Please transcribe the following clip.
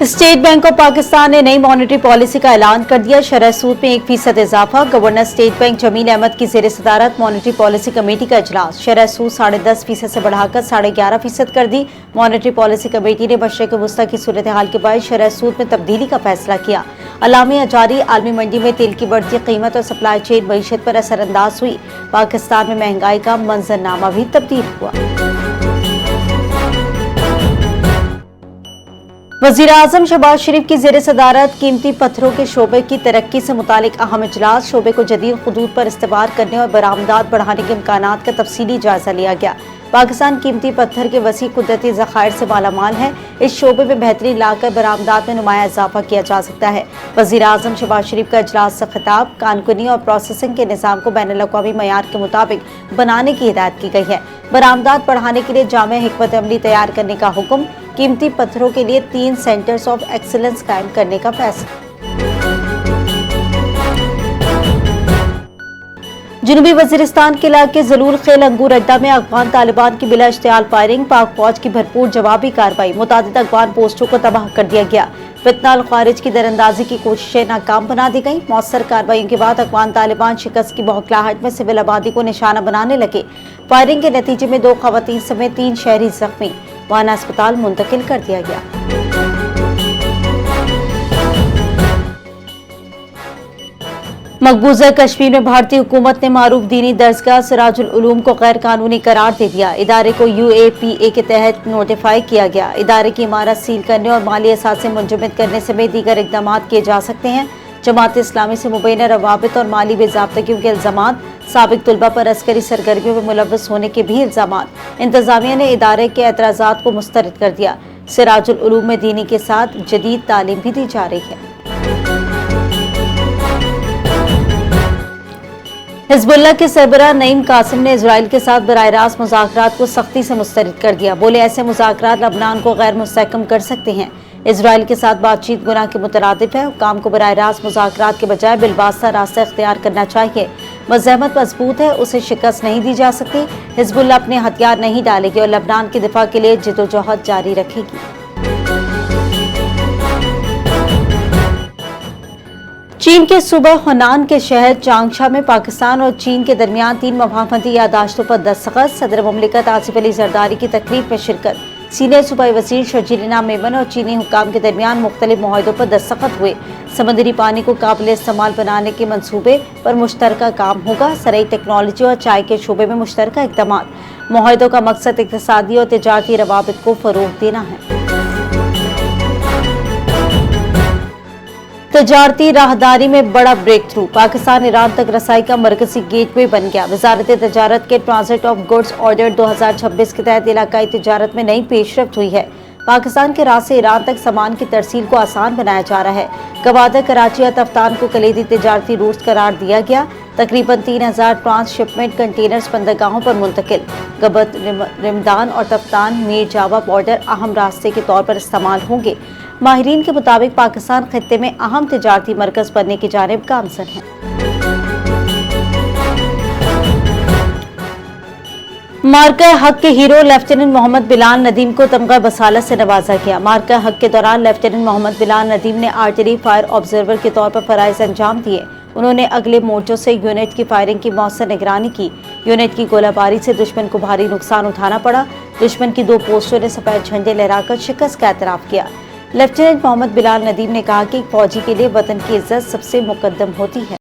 State bank of Pakistan ने नई monetary policy का ऐलान कर दिया। शरह सूद में 1% इजाफा। Governor State Bank Jameel Ahmed की ज़ेर सदारत मॉनेटरी पॉलिसी कमेटी का इजलास। शरह सूद 10.5% से बढ़ाकर 11.5% कर दी। मॉनेटरी पॉलिसी कमेटी ने मशरिक़ वस्ता की सूरत हाल के बाद शरह सूद में तब्दीली का फैसला किया। अलामी जारी आलमी मंडी में तेल की बढ़ती कीमत और सप्लाई चेन मईशत पर असरअंदाज हुई। पाकिस्तान में महंगाई का मंजरनामा भी तब्दील हुआ। वज़ीर आज़म शहबाज शरीफ की ज़ेर सदारत कीमती पत्थरों के शोबे की तरक्की से मुतालिक अहम इजलास। शोबे को जदीद खुदूद पर इस्तेमाल करने और बरामदात बढ़ाने के इम्कानात का तफसीली जायजा लिया गया। पाकिस्तान कीमती पत्थर के वसी कुदरती ज़खायर से मालामाल है। इस शोबे में बेहतरी लाकर बरामदात में नुमाया इजाफा किया जा सकता है। वज़ीर आज़म शहबाज शरीफ का इजलास से खिताब। कानकुनी और प्रोसेसिंग के निज़ाम को बैनुल अक़वामी मयार के मुताबिक बनाने की हिदायत की गई है। बरामदात बढ़ाने के लिए जामे हिकमत अमली तैयार करने का हुक्म। कीमती पत्थरों के लिए 3 सेंटर्स ऑफ एक्सीलेंस कायम करने का फैसला। जनूबी वजीरिस्तान के इलाके जलूल खेल अंगूर अड्डा में अफगान तालिबान की बिला इश्तियाल फायरिंग। पाक फौज की भरपूर जवाबी कार्रवाई। मुतादिद अफगान पोस्टों को तबाह कर दिया गया। फितना अल खारिज की दरअंदाजी की कोशिशें नाकाम बना दी गई। मौसर कार्रवाई के बाद अफगान तालिबान शिकस्त की बौखलाहट में सिविल आबादी को निशाना बनाने लगे। फायरिंग के नतीजे में 2 खवातीन समेत 3 शहरी जख्मी। वाना अस्पताल मुंतकिल कर दिया गया। मकबूजा कश्मीर में भारतीय हुकूमत ने मारूफ दीनी दरसगाह सिराजुल उलूम को गैर कानूनी करार दे दिया। इदारे को UAPA के तहत नोटिफाई किया गया। इदारे की इमारत सील करने और माली असासे मुंजमद करने समेत दीगर इकदाम किए जा सकते हैं। जमात इस्लामी से मुबैना रवाबित और माली बेज़ाब्तगियों के इल्जामात। साबिक तुलबा पर अस्करी सरगर्मियों में मुलव्वस होने के भी इल्जामात। इंतजामिया ने इदारे के एतराज़ात को मुस्तरद कर दिया। सिराजुल उलूम में दीनी के साथ जदीद तालीम भी दी जा रही है। हिज़्बुल्लाह के सरबराह नईम कासिम ने इजराइल के साथ बराह रास्त मुज़ाकरात को सख्ती से मुस्तरद कर दिया। बोले ऐसे मुज़ाकरात लबनान को गैर मुस्तहकम कर सकते हैं। इजराइल के साथ बातचीत गुनाह के मुतरादिफ है। हुक्काम को बराह रास्त मुज़ाकरात के बजाय बिलवास्ता रास्ता इख्तियार करना चाहिए। मज़हमत मजबूत है, उसे शिकस्त नहीं दी जा सकती। हिज़्बुल्लाह अपने हथियार नहीं डालेगी और लबनान के दिफा के लिए जिद्दोजहद जारी रखेगी। चीन के सूबा हुनान के शहर चांगशा में पाकिस्तान और चीन के दरमियान 3 मफाहमती यादाश्तों पर दस्तखत। सदर मुमलिकत आसिफ अली जरदारी की तकरीब में शिरकत। सीनियर सूबाई वज़ीर शर्जील मेमन और चीनी हुक्काम के दरमियान मुख्तलिफ मुआहदों पर दस्तखत हुए। समंदरी पानी को काबिल इस्तेमाल बनाने के मंसूबे पर मुश्तरका काम होगा। ज़राई टेक्नोलॉजी और चाय के शोबे में मुश्तरका इक़दाम। मुआहदों का मकसद इक़्तिसादी और तिजारती रवाबित को फ़रोग़ देना है। तजारती राहदारी में बड़ा ब्रेक थ्रू। पाकिस्तान ईरान तक रसाई का मरकजी गेटवे बन गया। वजारत तजारत के ट्रांजिट ऑफ गुड्स ऑर्डर 2026 के तहत इलाकाई तजारत में नई पेशरफ्त हुई है। पाकिस्तान के राह से ईरान तक सामान की तरसील को आसान बनाया जा रहा है। गवादर, कराची और तफ्तान को कलीदी तजारती रूट्स करार दिया गया। तकरीबन 3000 ट्रांसशिपमेंट कंटेनर्स बंदरगाहों पर मुंतकिल। गबत, रिमदान और तफ्तान मीर जावा बॉर्डर अहम रास्ते के तौर पर इस्तेमाल होंगे। माहिरीन के मुताबिक पाकिस्तान खित्ते में अहम तजारती मरकज बनने की जानिब गामजन है। मार्का हक के हीरो लेफ्टिनेंट मोहम्मद बिलाल नदीम को तमगा बसालत से नवाजा गया। मार्का हक के दौरान लेफ्टिनेंट मोहम्मद बिलाल नदीम ने आर्टिलरी फायर ऑब्जर्वर के तौर पर फराइज अंजाम दिए। उन्होंने अगले मोर्चों से यूनिट की फायरिंग की मौसर निगरानी की। यूनिट की गोलाबारी से दुश्मन को भारी नुकसान उठाना पड़ा। दुश्मन की 2 पोस्टों ने सफेद झंडे लहराकर शिकस्त का एतराफ किया। लेफ्टिनेंट मोहम्मद बिलाल नदीम ने कहा कि एक फौजी के लिए वतन की इज्जत सबसे मुकद्दम होती है।